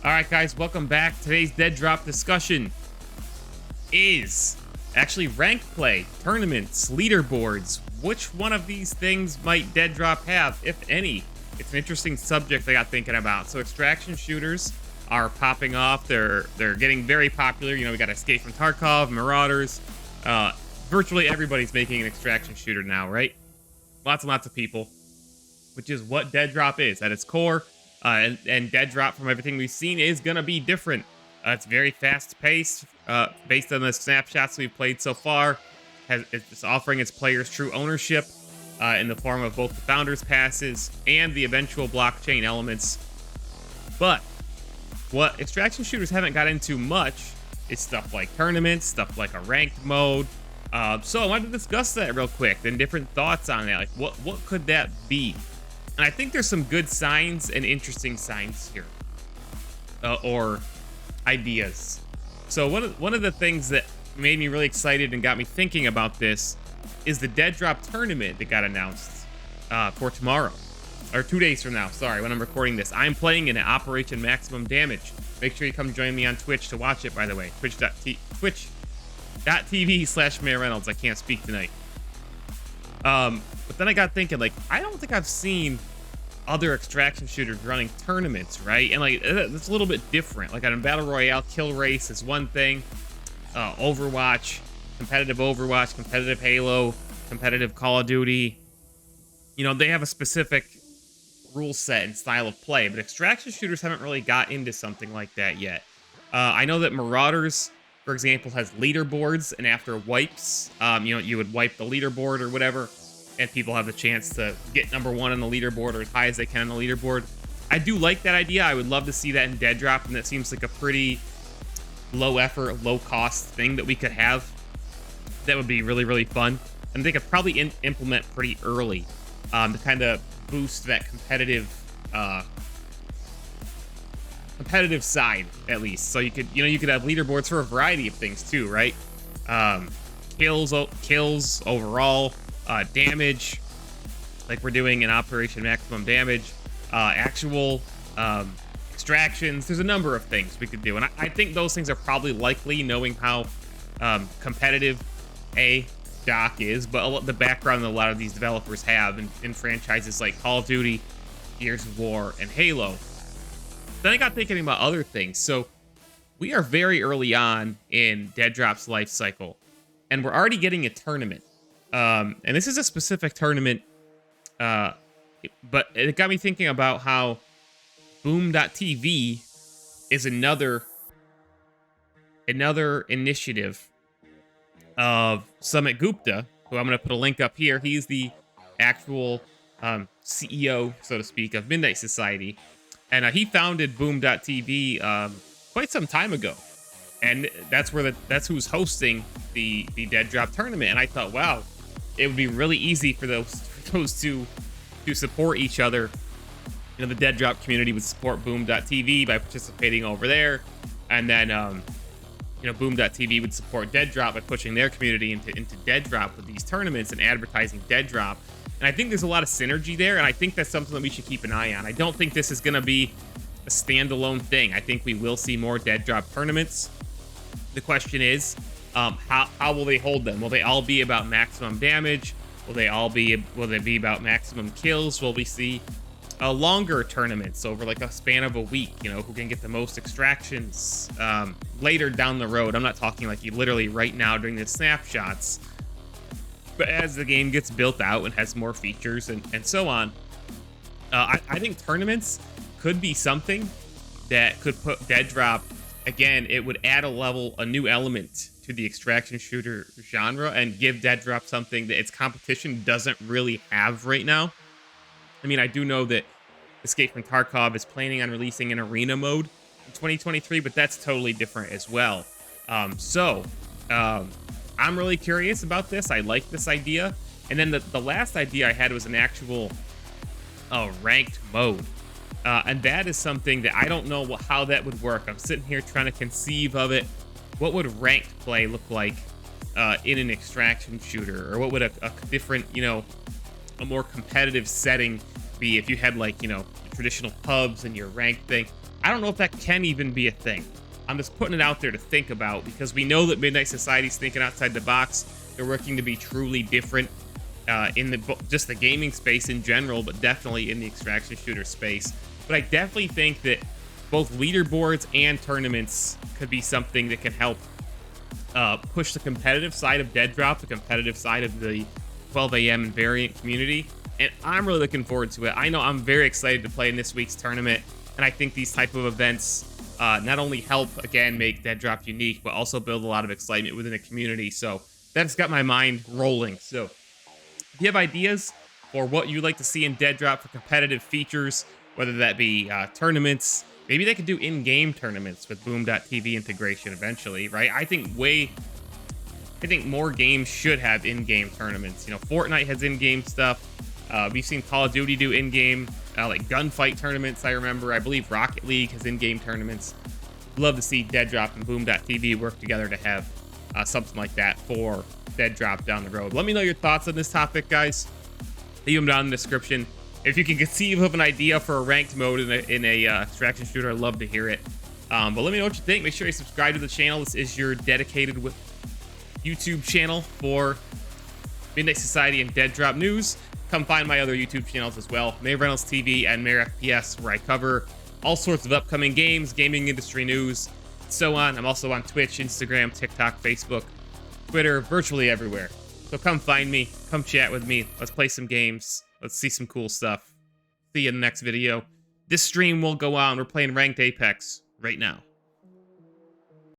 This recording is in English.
All right, guys, welcome back. Today's dead drop discussion is actually rank play, tournaments, leaderboards. Which one of these things might dead drop have, if any? It's an interesting subject I got thinking about. So extraction shooters are popping off. They're getting very popular. You know, we got Escape from Tarkov, Marauders. Virtually everybody's making an extraction shooter now, right? Lots and lots of people, which is what dead drop is at its core. And dead drop, from everything we've seen, is gonna be different. It's very fast paced, based on the snapshots we've played so far. It's offering its players true ownership in the form of both the founders passes and the eventual blockchain elements. But what extraction shooters haven't got into much is stuff like tournaments, stuff like a ranked mode. So I wanted to discuss that real quick and different thoughts on that. Like, what could that be? And I think there's some good signs and interesting signs here, or ideas. So one of the things that made me really excited and got me thinking about this is the dead drop tournament that got announced for tomorrow, or 2 days from now. Sorry, when I'm recording this, I'm playing in Operation Maximum Damage. Make sure you come join me on Twitch to watch it. By the way, twitch.tv/MayorReynolds. I can't speak tonight. But then I got thinking, like, I don't think I've seen other extraction shooters running tournaments, right? And like, it's a little bit different. Like on a battle royale, kill race is one thing. Overwatch, competitive Halo, competitive Call of Duty. You know, they have a specific rule set and style of play, but extraction shooters haven't really got into something like that yet. I know that Marauders, for example, has leaderboards, and after wipes, you know, you would wipe the leaderboard or whatever, and people have the chance to get number one on the leaderboard or as high as they can on the leaderboard. I do like that idea. I would love to see that in dead drop, and that seems like a pretty low effort, low cost thing that we could have. That would be really, really fun, and they could probably implement pretty early to kind of boost that competitive side, at least. So you could have leaderboards for a variety of things too, right? Kills overall, damage, like we're doing in Operation Maximum Damage, actual extractions. There's a number of things we could do, and I think those things are probably likely, knowing how competitive Doc is, but the background that a lot of these developers have in franchises like Call of Duty, Gears of War, and Halo. Then I got thinking about other things. So we are very early on in dead drop's life cycle, and we're already getting a tournament. And this is a specific tournament, but it got me thinking about how Boom.tv is another initiative of Sumit Gupta, who I'm going to put a link up here. He's the actual CEO, so to speak, of Midnight Society. And he founded Boom.tv quite some time ago. And that's who's hosting the dead drop tournament. And I thought, wow, it would be really easy for those two to support each other. You know, the dead drop community would support Boom.tv by participating over there. And then Boom.tv would support dead drop by pushing their community into dead drop with these tournaments and advertising dead drop. And I think there's a lot of synergy there, and I think that's something that we should keep an eye on. I don't think this is going to be a standalone thing. I think we will see more dead drop tournaments. The question is, how will they hold them? Will they all be about maximum damage? Will they be about maximum kills? Will we see longer tournaments over like a span of a week? You know, who can get the most extractions later down the road? I'm not talking like you literally right now during the snapshots, but as the game gets built out and has more features and so on. I think tournaments could be something that could put dead drop, again, it would add a new element to the extraction shooter genre and give dead drop something that its competition doesn't really have right now. I mean, I do know that Escape from Tarkov is planning on releasing an arena mode in 2023, but that's totally different as well. I'm really curious about this. I like this idea. And then the last idea I had was an actual ranked mode. And that is something that I don't know how that would work. I'm sitting here trying to conceive of it. What would ranked play look like in an extraction shooter? Or what would a different, a more competitive setting be if you had, like, traditional pubs and your ranked thing? I don't know if that can even be a thing. I'm just putting it out there to think about, because we know that Midnight Society's thinking outside the box. They're working to be truly different in just the gaming space in general, but definitely in the extraction shooter space. But I definitely think that both leaderboards and tournaments could be something that can help push the competitive side of DEADROP, the competitive side of the 12 a.m. and variant community. And I'm really looking forward to it. I know I'm very excited to play in this week's tournament. And I think these type of events not only help, again, make DEADROP unique, but also build a lot of excitement within the community. So that's got my mind rolling. So if you have ideas for what you'd like to see in DEADROP for competitive features, whether that be tournaments, maybe they could do in-game tournaments with Boom.tv integration eventually, right? I think more games should have in-game tournaments. You know, Fortnite has in-game stuff. We've seen Call of Duty do in-game, like gunfight tournaments, I remember. I believe Rocket League has in-game tournaments. Love to see DEADROP and Boom.tv work together to have something like that for DEADROP down the road. Let me know your thoughts on this topic, guys. Leave them down in the description. If you can conceive of an idea for a ranked mode in a extraction shooter, I'd love to hear it. But let me know what you think. Make sure you subscribe to the channel. This is your dedicated YouTube channel for Midnight Society and DEADROP news. Come find my other YouTube channels as well, MayorReynoldsTV and MayorFPS, where I cover all sorts of upcoming games, gaming industry news, and so on. I'm also on Twitch, Instagram, TikTok, Facebook, Twitter, virtually everywhere. So come find me, come chat with me. Let's play some games. Let's see some cool stuff. See you in the next video. This stream will go on. We're playing Ranked Apex right now.